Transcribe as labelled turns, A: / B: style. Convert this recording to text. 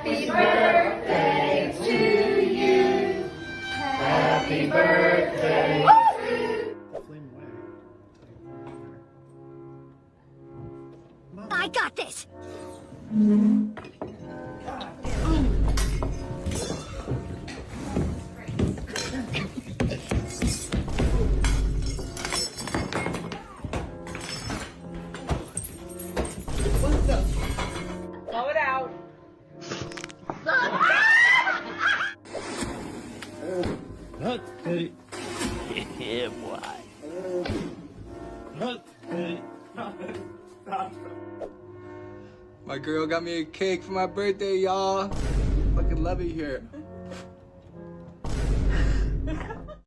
A: Happy birthday to you. Happy birthday.
B: I got this.
C: Blow it out.
D: Yeah, boy.
E: My girl got me a cake for my birthday, y'all. Fucking love it here.